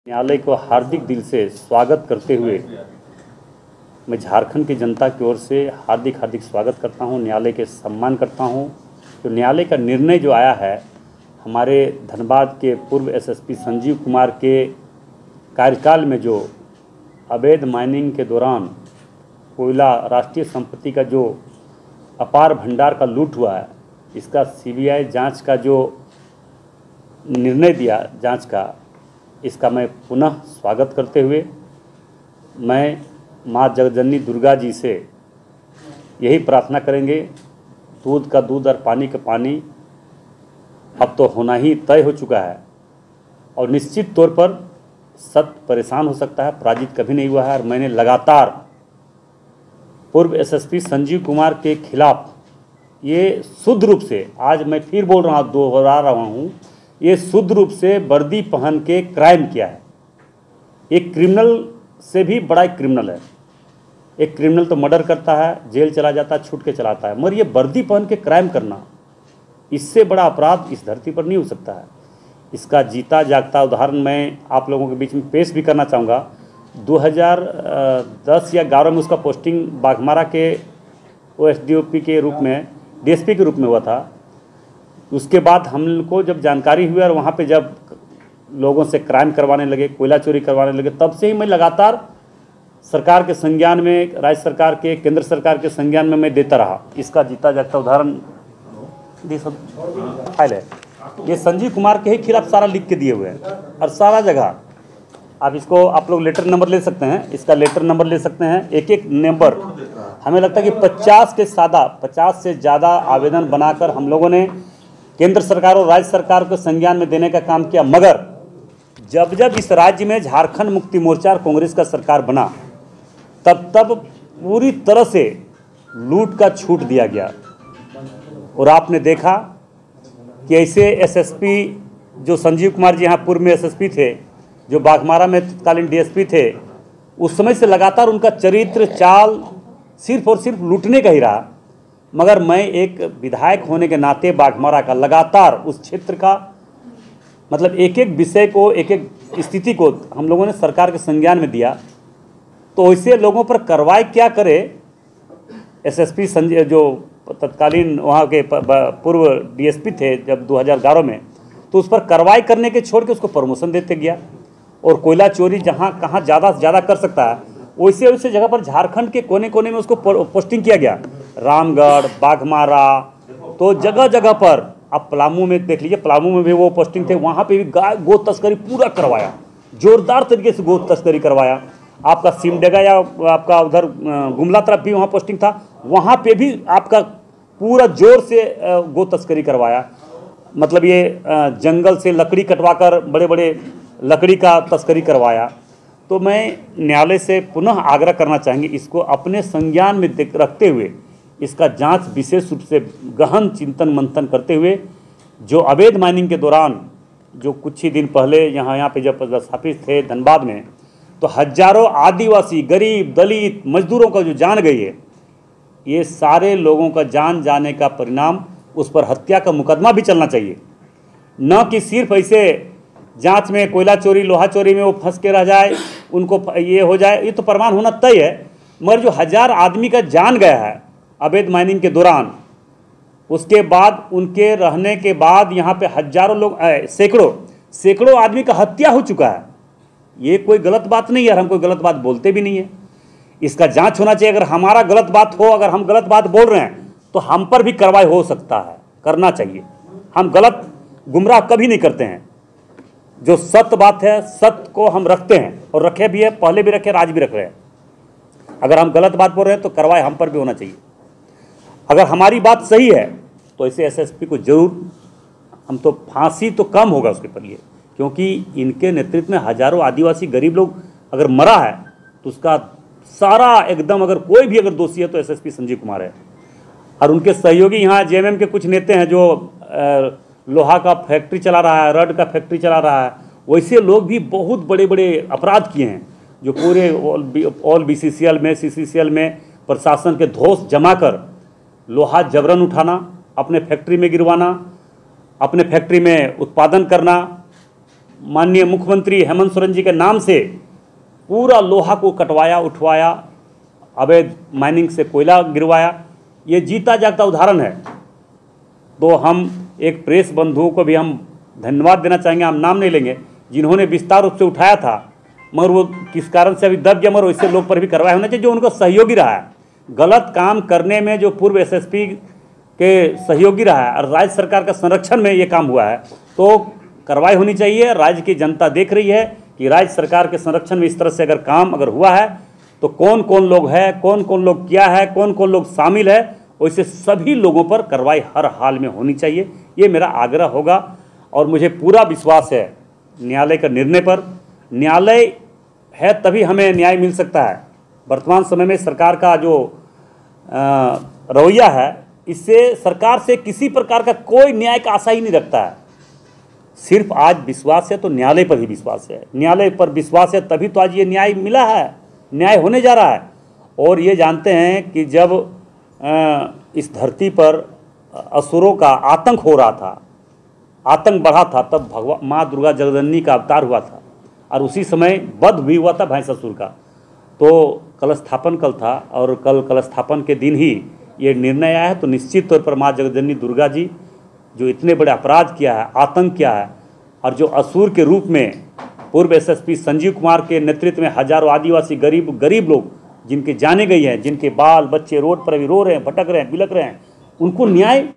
न्यायालय को हार्दिक दिल से स्वागत करते हुए मैं झारखंड की जनता की ओर से हार्दिक स्वागत करता हूं, न्यायालय के सम्मान करता हूं। तो न्यायालय का निर्णय जो आया है, हमारे धनबाद के पूर्व एसएसपी संजीव कुमार के कार्यकाल में जो अवैध माइनिंग के दौरान कोयला राष्ट्रीय संपत्ति का जो अपार भंडार का लूट हुआ है, इसका सीबीआई जांच का जो निर्णय दिया जांच का, इसका मैं पुनः स्वागत करते हुए मैं माँ जगजननी दुर्गा जी से यही प्रार्थना करेंगे, दूध का दूध और पानी का पानी अब तो होना ही तय हो चुका है और निश्चित तौर पर सत्य परेशान हो सकता है, पराजित कभी नहीं हुआ है। और मैंने लगातार पूर्व एसएसपी संजीव कुमार के खिलाफ ये शुद्ध रूप से, आज मैं फिर बोल रहा हूँ, दोहरा रहा हूँ, ये शुद्ध रूप से वर्दी पहन के क्राइम किया है। एक क्रिमिनल से भी बड़ा एक क्रिमिनल है। एक क्रिमिनल तो मर्डर करता है, जेल चला जाता है, छूट के चलाता है, मगर ये वर्दी पहन के क्राइम करना, इससे बड़ा अपराध इस धरती पर नहीं हो सकता है। इसका जीता जागता उदाहरण मैं आप लोगों के बीच में पेश भी करना चाहूँगा। 2010 या 11 में उसका पोस्टिंग बाघमारा के OSDOP के रूप में, DSP के रूप में हुआ था। उसके बाद हमको जब जानकारी हुई और वहाँ पे जब लोगों से क्राइम करवाने लगे, कोयला चोरी करवाने लगे, तब से ही मैं लगातार सरकार के संज्ञान में, राज्य सरकार के, केंद्र सरकार के संज्ञान में मैं देता रहा। इसका जीता जागता उदाहरण फाइल है, ये संजीव कुमार के ही खिलाफ सारा लिख के दिए हुए हैं और सारा जगह। आप इसको, आप लोग लेटर नंबर ले सकते हैं, इसका लेटर नंबर ले सकते हैं, एक एक नंबर। हमें लगता है कि 50 से ज़्यादा आवेदन बनाकर हम लोगों ने केंद्र सरकार और राज्य सरकार को संज्ञान में देने का काम किया। मगर जब इस राज्य में झारखंड मुक्ति मोर्चा और कांग्रेस का सरकार बना, तब पूरी तरह से लूट का छूट दिया गया। और आपने देखा कि ऐसे एसएसपी जो संजीव कुमार जी यहाँ पूर्व में एसएसपी थे, जो बाघमारा में तत्कालीन DSP थे, उस समय से लगातार उनका चरित्र चाल सिर्फ और सिर्फ लूटने का ही रहा। मगर मैं एक विधायक होने के नाते बाघमारा का लगातार उस क्षेत्र का, मतलब एक एक विषय को, एक एक स्थिति को हम लोगों ने सरकार के संज्ञान में दिया। तो ऐसे लोगों पर कार्रवाई क्या करे एसएसपी संजय, जो तत्कालीन वहाँ के पूर्व DSP थे जब 2011 में, तो उस पर कार्रवाई करने के छोड़ के उसको प्रमोशन देते गया। और कोयला चोरी जहाँ कहाँ ज़्यादा से ज़्यादा कर सकता है, वैसे जगह पर झारखंड के कोने कोने में उसको पोस्टिंग किया गया। रामगढ़, बाघमारा, तो जगह जगह पर, आप पलामू में देख लीजिए, पलामू में भी वो पोस्टिंग थे, वहाँ पे भी गो तस्करी पूरा करवाया, जोरदार तरीके से गो तस्करी करवाया। आपका सिमडेगा या आपका उधर गुमला तरफ भी वहाँ पोस्टिंग था, वहाँ पे भी आपका पूरा जोर से गो तस्करी करवाया। मतलब ये जंगल से लकड़ी कटवाकर बड़े बड़े लकड़ी का तस्करी करवाया। तो मैं न्यायालय से पुनः आग्रह करना चाहेंगे, इसको अपने संज्ञान में रखते हुए इसका जांच विशेष रूप से गहन चिंतन मंथन करते हुए, जो अवैध माइनिंग के दौरान, जो कुछ ही दिन पहले यहाँ पे जब स्थापित थे धनबाद में, तो हजारों आदिवासी, गरीब, दलित, मजदूरों का जो जान गई है, ये सारे लोगों का जान जाने का परिणाम, उस पर हत्या का मुकदमा भी चलना चाहिए। न कि सिर्फ ऐसे जांच में कोयला चोरी, लोहा चोरी में वो फंस के रह जाए, उनको ये हो जाए, ये तो प्रमाण होना तय है। मगर जो 1000 आदमी का जान गया है अवैध माइनिंग के दौरान, उसके बाद उनके रहने के बाद यहाँ पे हजारों लोग, सैकड़ों आदमी का हत्या हो चुका है। ये कोई गलत बात नहीं है, हम कोई गलत बात बोलते भी नहीं है। इसका जांच होना चाहिए। अगर हमारा गलत बात हो, अगर हम गलत बात बोल रहे हैं, तो हम पर भी कार्रवाई हो सकता है, करना चाहिए। हम गलत गुमराह कभी नहीं करते हैं। जो सत्य बात है, सत्य को हम रखते हैं और रखे भी है, पहले भी रखे, आज भी रख रहे हैं। अगर हम गलत बात बोल रहे हैं तो कार्रवाई हम पर भी होना चाहिए। अगर हमारी बात सही है तो ऐसे एसएसपी को जरूर, हम तो फांसी तो कम होगा उसके पर लिए, क्योंकि इनके नेतृत्व में हजारों आदिवासी गरीब लोग अगर मरा है तो उसका सारा एकदम, अगर कोई भी अगर दोषी है तो एसएसपी संजीव कुमार है। और उनके सहयोगी यहाँ JMM के कुछ नेता हैं जो लोहा का फैक्ट्री चला रहा है, रड का फैक्ट्री चला रहा है, वैसे लोग भी बहुत बड़े बड़े अपराध किए हैं, जो पूरे ऑल BCCL में, CCCL में प्रशासन के धौंस जमा कर लोहा जबरन उठाना, अपने फैक्ट्री में गिरवाना, अपने फैक्ट्री में उत्पादन करना, माननीय मुख्यमंत्री हेमंत सोरेन जी के नाम से पूरा लोहा को कटवाया, उठवाया, अवैध माइनिंग से कोयला गिरवाया। ये जीता जागता उदाहरण है। तो हम एक प्रेस बंधुओं को भी हम धन्यवाद देना चाहेंगे, हम नाम नहीं लेंगे, जिन्होंने विस्तार रूप से उठाया था, मगर वो किस कारण से अभी दब गया, मगर वैसे लोग पर भी कार्रवाई होना चाहिए जो उनको सहयोगी रहा है। गलत काम करने में जो पूर्व एसएसपी के सहयोगी रहा है और राज्य सरकार का संरक्षण में ये काम हुआ है, तो कार्रवाई होनी चाहिए। राज्य की जनता देख रही है कि राज्य सरकार के संरक्षण में इस तरह से अगर काम हुआ है तो कौन कौन लोग हैं, कौन कौन लोग क्या है, कौन कौन लोग शामिल है, वैसे सभी लोगों पर कार्रवाई हर हाल में होनी चाहिए। ये मेरा आग्रह होगा और मुझे पूरा विश्वास है न्यायालय का निर्णय पर। न्यायालय है तभी हमें न्याय मिल सकता है। वर्तमान समय में सरकार का जो रवैया है, इससे सरकार से किसी प्रकार का कोई न्याय का आशा ही नहीं रखता है। सिर्फ आज विश्वास है तो न्यायालय पर ही विश्वास है, न्यायालय पर विश्वास है तभी तो आज ये न्याय मिला है, न्याय होने जा रहा है। और ये जानते हैं कि जब इस धरती पर असुरों का आतंक हो रहा था, आतंक बढ़ा था, तब भगवान माँ दुर्गा जगदन्नी का अवतार हुआ था और उसी समय वध भी हुआ था भैंसासुर का। तो कलस्थापन कल था और कल कलस्थापन के दिन ही ये निर्णय आया है। तो निश्चित तौर पर माँ जगदन्नी दुर्गा जी जो इतने बड़े अपराध किया है, आतंक किया है, और जो असुर के रूप में पूर्व एसएसपी संजीव कुमार के नेतृत्व में हजारों आदिवासी गरीब लोग जिनके जाने गई हैं, जिनके बाल बच्चे रोड पर अभी रो रहे हैं, भटक रहे हैं, बिलक रहे हैं, उनको न्याय